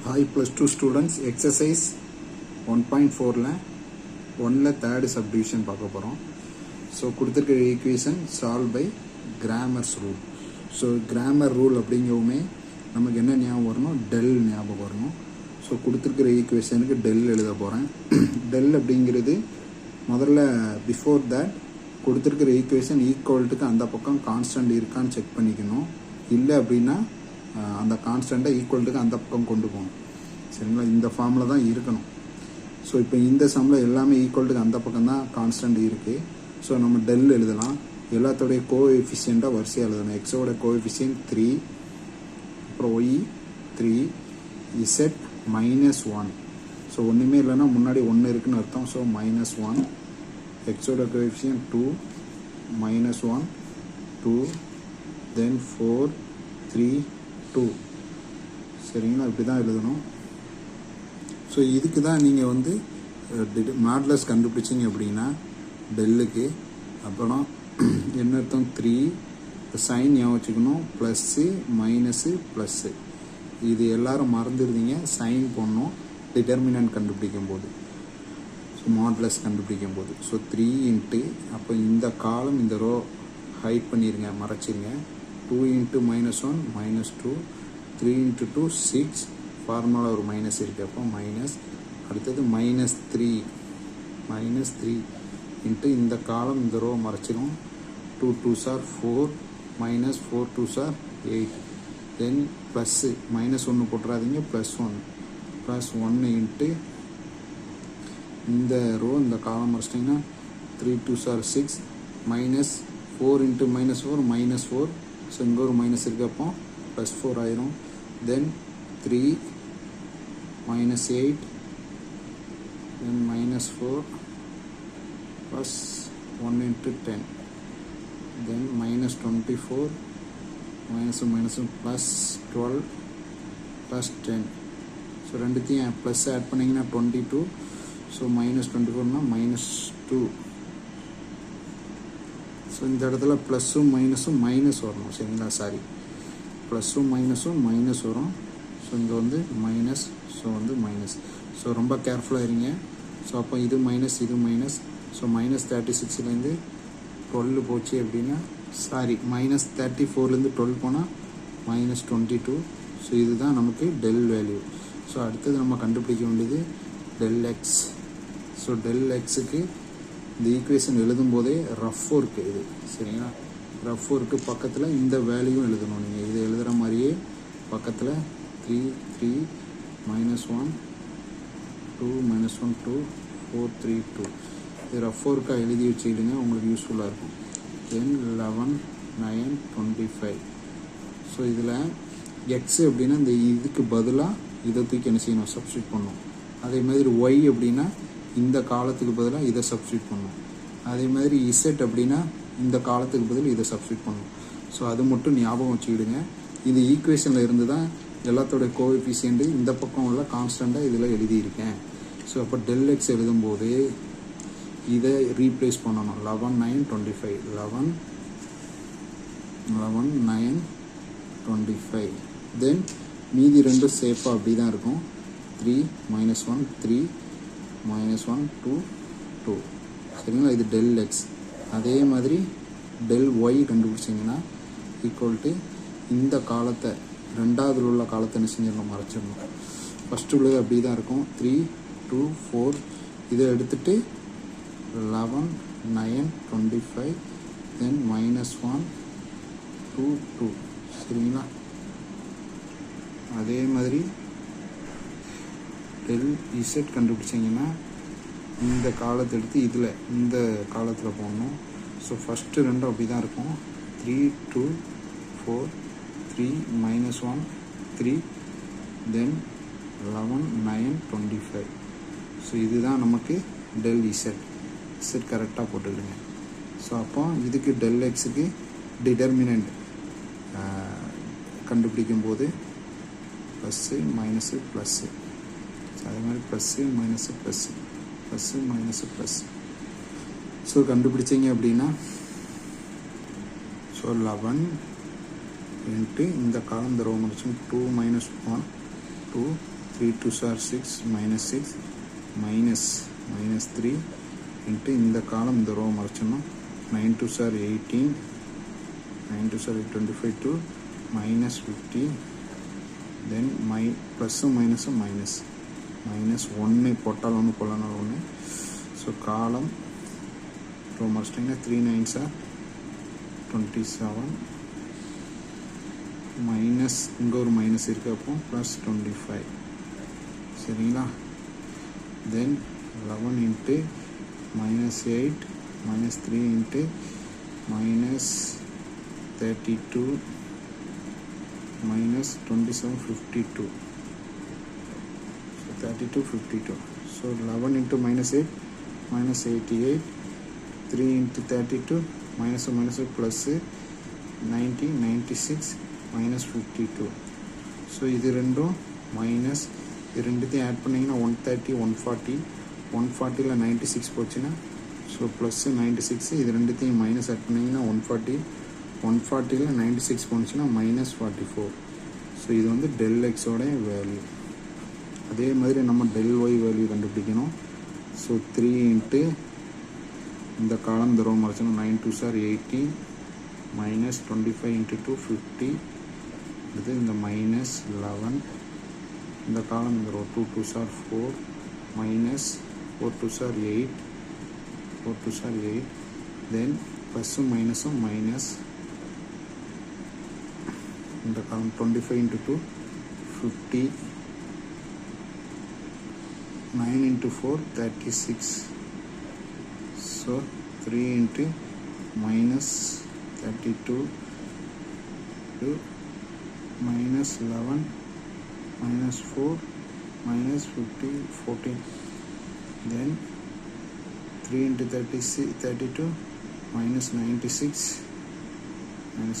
Hi plus 2 students, exercise 1.4ல 1ல third subdivision பார்க்க போகிறோம். So கொடுத்துருக்கிற equation solve by Cramer's rule. So Cramer rule அப்படிங்கவுமே நமக்கு என்ன ஞாபகம் வரணும், டெல் ஞாபகம் வரணும். ஸோ கொடுத்துருக்கிற ஈக்குவேஷனுக்கு டெல் எழுத போகிறேன். டெல் அப்படிங்கிறது முதல்ல பிஃபோர் தட் கொடுத்துருக்கிற ஈக்குவேஷன் ஈக்குவல்ட்டுக்கு அந்த பக்கம் கான்ஸ்டன்ட் இருக்கான்னு செக் பண்ணிக்கணும். இல்லை அப்படின்னா அந்த கான்ஸ்டண்ட்டை ஈக்குவல்ட்டுக்கு அந்த பக்கம் கொண்டு போகணும். சரிங்களா, இந்த ஃபார்மில் தான் இருக்கணும். ஸோ இப்போ இந்த சம்மில் எல்லாமே ஈக்குவல்ட்டுக்கு அந்த பக்கம் தான் கான்ஸ்டன்ட் இருக்குது. ஸோ நம்ம டெல் எழுதலாம். எல்லாத்தோடைய கோஎஃபிஷியண்ட்டாக வரிசையாக எழுதணும். எக்ஸோட கோஎஃபிஷியன்ட் 3, அப்புறம் ஒய் 3, இசட் -1. ஸோ ஒன்றுமே இல்லைன்னா முன்னாடி 1 இருக்குன்னு அர்த்தம். ஸோ -1, எக்ஸோட கோஎஃபிஷியன்ட் 2, -1, 2, தென் 4, 3, 2. சரிங்களா, இப்படி தான் எழுதணும். ஸோ இதுக்கு தான் நீங்கள் வந்து மாடுலஸ் கண்டுபிடிச்சிங்க அப்படின்னா டெல்லுக்கு அப்புறம் என்ன அர்த்தம், 3 சைன் ஞாபகம் வச்சுக்கணும், ப்ளஸ்ஸு மைனஸு ப்ளஸ்ஸு. இது எல்லாரும் மறந்துடுறீங்க. சைன் போடணும் டிட்டர்மினன்ட் கண்டுபிடிக்கும் போது, ஸோ மாடுலஸ் கண்டுபிடிக்கும் போது. ஸோ 3 இன்ட்டு அப்போ இந்த காலம் இந்த ரோ ஹைட் பண்ணிடுங்க, மறைச்சிருங்க. 2 இன்ட்டு -1 -2, 3 இன்ட்டு 2 6, ஃபார்முலா ஒரு மைனஸ் இருக்குது, அப்போ மைனஸ். அடுத்தது -3 இன்ட்டு இந்த காலம் இந்த ரோ மறைச்சிடும். 2 2s are 4, -4 2s are 8. Then plus -1 போட்டுறாதீங்க, +1 இன்ட்டு இந்த ரோ இந்த காலம் மறைச்சிட்டிங்கன்னா 3 2s are 6, -4 இன்ட்டு -4 -4. ஸோ இங்கே ஒரு மைனஸ் இருக்குது, அப்போ +4 ஆயிரும். தென் 3 -8, then -4 plus 1 into 10, then -24, plus 12 plus 10. So ரெண்டுத்தையும் ப்ளஸ் ஆட் பண்ணிங்கன்னா 22. ஸோ -24னா -2. ஸோ இந்த இடத்துல ப்ளஸ்ஸும் மைனஸும் மைனஸ் வரணும். சரிங்களா, சாரி, ப்ளஸ்ஸும் மைனஸும் மைனஸ் வரும். ஸோ இங்கே வந்து மைனஸ், ஸோ வந்து மைனஸ். ஸோ ரொம்ப கேர்ஃபுல்லாக இருங்க. ஸோ அப்போ இது மைனஸ் இது மைனஸ். ஸோ -36லேருந்து 12 போச்சு அப்படின்னா, சாரி -34லேருந்து 12 போனால் -22. ஸோ இதுதான் நமக்கு டெல் வேல்யூ. ஸோ அடுத்தது நம்ம கண்டுபிடிக்க வேண்டியது டெல் எக்ஸ். ஸோ டெல் எக்ஸுக்கு இந்த ஈக்குவேஷன் எழுதும் போதே ரஃப் ஒர்க்கு இது. சரிங்களா, ரஃப் ஒர்க்கு பக்கத்தில் இந்த வேல்யூவும் எழுதணும். நீங்கள் இது எழுதுகிற மாதிரியே பக்கத்தில் 3 3 -1 2 -1 2 4 3 2. இது ரஃப் ஒர்க்காக எழுதி வச்சுக்கிடுங்க, உங்களுக்கு யூஸ்ஃபுல்லாக இருக்கும். தென் 11 9 25. ஸோ இதில் எக்ஸ் அப்படின்னா இந்த இதுக்கு பதிலாக இதை தூக்கி என்ன செய்யணும், சப்ஸ்டியூட் பண்ணணும். அதே மாதிரி ஒய் அப்படின்னா இந்த காலத்துக்கு பதிலாக இதை சப்ஸ்டியூட் பண்ணணும். அதே மாதிரி இசட் அப்படின்னா இந்த காலத்துக்கு பதில் இதை சப்ஸ்டியூட் பண்ணணும். ஸோ அது மட்டும் ஞாபகம் வச்சுக்கிடுங்க. இது ஈக்குவேஷனில் இருந்து தான் எல்லாத்தோடைய கோஎஃபிஷியன்ட் இந்த பக்கம் உள்ள கான்ஸ்டண்ட்டாக இதில் எழுதியிருக்கேன். ஸோ அப்போ டெல் எக்ஸ் எழுதும்போது இதை ரீப்ளேஸ் பண்ணணும். 11 9 25, 11 9 25. தென் மீதி ரெண்டும் சேஃபாக அப்படி தான் இருக்கும். 3 -1 3 -1 2 2. சரிங்களா, இது டெல் எக்ஸ். அதே மாதிரி டெல் ஒய் கண்டுபிடிச்சிங்கன்னா ஈக்குவல் டு இந்த காலத்தை ரெண்டாவது உள்ள காலத்தை என்ன செஞ்சிடணும், மறைச்சிடணும். ஃபஸ்ட்டு உள்ளது அப்படி தான் இருக்கும். 3 2 4 இதை எடுத்துகிட்டு 11 9 25, தென் -1 2 2. சரிங்களா, அதே மாதிரி டெல் இசட் கண்டுபிடிச்சிங்கன்னா இந்த காலத்தை எடுத்து இதில் இந்த காலத்தில் போடணும். ஸோ ஃபஸ்ட்டு ரெண்டும் அப்படி தான் இருக்கும். 3 2 4 3 -1 3, தென் 11 9 25. ஸோ இதுதான் நமக்கு டெல் இசட். இசட் கரெக்டாக போட்டுக்கிடுங்க. ஸோ அப்போ இதுக்கு டெல் எக்ஸுக்கு டிட்டர்மினன்ட் கண்டுபிடிக்கும் போது ப்ளஸ்ஸு மைனஸு ப்ளஸ்ஸு. ஸோ அதே மாதிரி plus minus plus plus minus plus. So கண்டுபிடிச்சிங்க அப்படின்னா ஸோ 11 இன்ட்டு இந்த காலம் இந்த ரோ முடிச்சு 2 -1 2 3 2s are 6 minus 6 minus 3 into இந்த காலம் இந்த row மறைச்சணும் 9 2s are 18 9 2s are 25 to minus 50 then ப்ளஸ்ஸும் மைனஸும் மைனஸ் 1 போட்டால் 1 போடலாம் 1 ஸோ காலம் ரோ மறைச்சிட்டிங்கன்னா 3 9s are 27 மைனஸ் இங்கே ஒரு மைனஸ் இருக்குது அப்போ ப்ளஸ் 25 சரிங்களா then 11 into minus 8 minus 3 into minus 32 minus 27 52 so 32 52 so 11 into minus 8 minus 88 3 into 32 minus plus 90 96 minus 52 so இது ரெண்டும் மைனஸ் இது ரெண்டுத்தையும் ஆட் பண்ணிங்கன்னா 130 140 140ல் 96 போச்சுன்னா ஸோ ப்ளஸ் 96 இது ரெண்டுத்தையும் மைனஸ் ஆட் பண்ணிங்கன்னா 140 140ல் 96 போணுச்சுன்னா minus 44 ஸோ இது வந்து டெல் எக்ஸோட வேல்யூ அதே மாதிரி நம்ம டெல் ஒய் வேல்யூ கண்டுபிடிக்கணும் ஸோ 3 இன்ட்டு இந்த காலம் இந்த row மறைச்சோன்னா 9 2s are 80 minus 25 into 2 50 இது இந்த minus 11 இந்த காலம் இந்த row 2 2s are 4 minus 4 2s are 8 4 2s are 8 then ப்ளஸ்ஸும் மைனஸும் மைனஸ் இந்த காலம் 25 into 2 50 9 into 4 36 so 3 into minus 32 to minus 11 minus 4 minus 50 14 then 3 into 36 32 minus 96 minus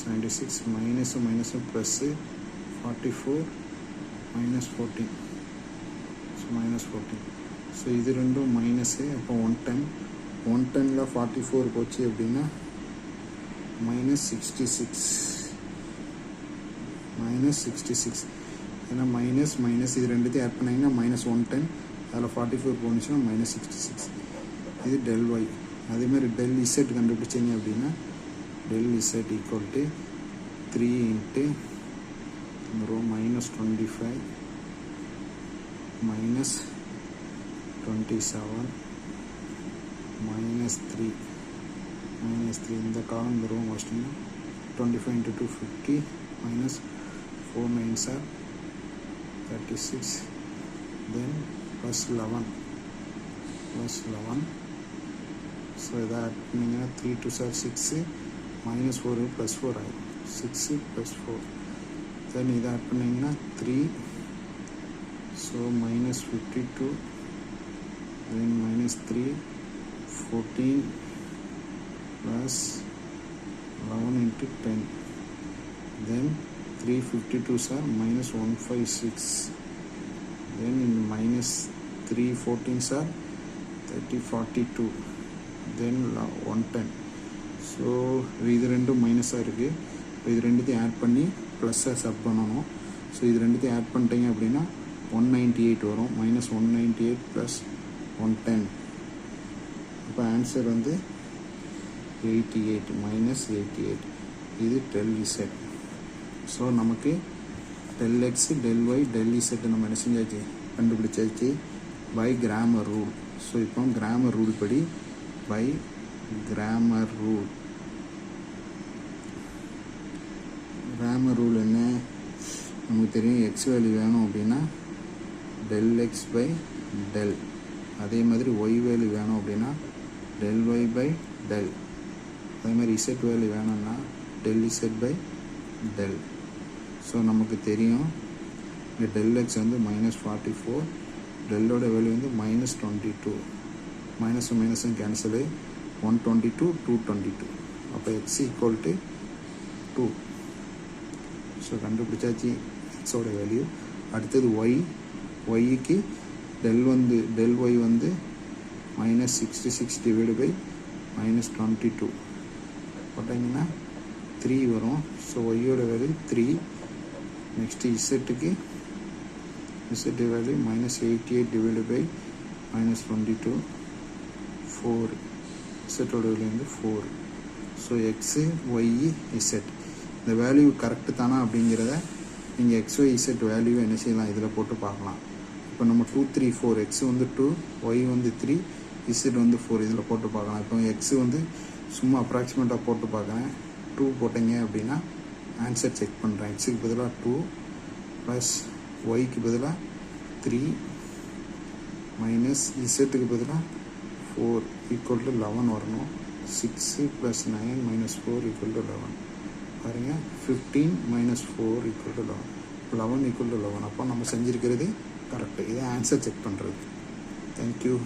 plus 44 minus 14 so minus 14 so இது ரெண்டும் மைனஸு அப்போ 110ல் 44 போச்சு அப்படின்னா minus 66 ஏன்னா மைனஸ் இது ரெண்டுத்தையும் ஆட் பண்ணிங்கன்னா minus 110 அதில் 44 போணுச்சுன்னா minus 66 இது டெல் ஒய் அதேமாதிரி டெல் இசட் கண்டுபிடிச்சிங்க அப்படின்னா del z equal to 3 into row minus 25 minus 27 minus 3 in the column the row was 25 into 250 minus 4 9s are 36 then plus 11 so that means 3 2s are 6 minus 4 plus 4 6 plus 4 then இது add பண்ணிங்கன்னா 3 so minus 52 then minus 3 14 plus 11 into 10 then 352s are minus 156 then in minus 3 14s are 30 42 then 110 so இது ரெண்டும் மைனஸாக இருக்குது இப்போ இது ரெண்டுத்தையும் add பண்ணி ப்ளஸ்ஸாக சப் பண்ணணும் ஸோ இது ரெண்டுத்தையும் ஆட் பண்ணிட்டீங்க அப்படின்னா 198 வரும் minus 198 plus 110 இப்போ ஆன்சர் வந்து 88 minus 88 இது del z ஸோ நமக்கு del x del y del z நம்ம என்ன செஞ்சாச்சு கண்டுபிடிச்சாச்சு பை கிராமர் ரூல் ஸோ இப்போ கிராமர் ரூல் படி பை கிராமர் ரூல் என்ன நமக்கு தெரியும் எக்ஸ் வேல்யூ வேணும் அப்படின்னா del x by del அதே மாதிரி ஒய் வேல்யூ வேணும் அப்படின்னா del y by del அதே மாதிரி இசட் வேல்யூ வேணும்னா del z by del so நமக்கு தெரியும் இங்கே del x வந்து -44 டெல்லோட வேல்யூ வந்து -22 மைனஸும் கேன்சலு 122 222 அப்போ எக்ஸ் ஈக்குவல் டு 2 ஸோ கண்டுபிடிச்சாச்சு எக்ஸோட வேல்யூ அடுத்தது ஒய்க்கு del y வந்து -66 டிவைடு பை -22 போட்டிங்கன்னா 3 வரும் ஸோ ஒய்யோட வேல்யூ 3 நெக்ஸ்ட்டு இசட்டுக்கு Z value minus 88 divided by minus 22 4 Z ஓட வேல்யூ வந்து 4. ஸோ எக்ஸு ஒய் இசட் இந்த வேல்யூ கரெக்டு தானா அப்படிங்கிறத நீங்கள் எக்ஸ் ஒய் இசட் வேல்யூ என்ன செய்யலாம் இதில் போட்டு பார்க்கலாம். இப்போ நம்ம 2 3 4 எக்ஸ் வந்து 2 ஒய் வந்து 3 இசட் வந்து 4 இதில் போட்டு பார்க்கலாம். இப்போ எக்ஸு வந்து சும்மா அப்ராக்சிமேட்டாக போட்டு பார்க்குறேன். 2 போட்டீங்க அப்படின்னா ஆன்சர் செக் பண்ணுறேன். எக்ஸுக்கு பதிலாக 2 ப்ளஸ் ஒய்க்கு பதிலாக 3 மைனஸ் இசட்டுக்கு பதிலாக 4 ஈக்குவல் டு 11 வரணும். 6 ப்ளஸ் 9 மைனஸ் 4 ஈக்குவல் டு 11. பாருங்கள் 15 minus 4 equal to 11. 11 equal to 11. அப்போ நம்ம செஞ்சுருக்கிறது கரெக்டு. இதை ஆன்சர் செக் பண்ணுறது. தேங்க்யூ.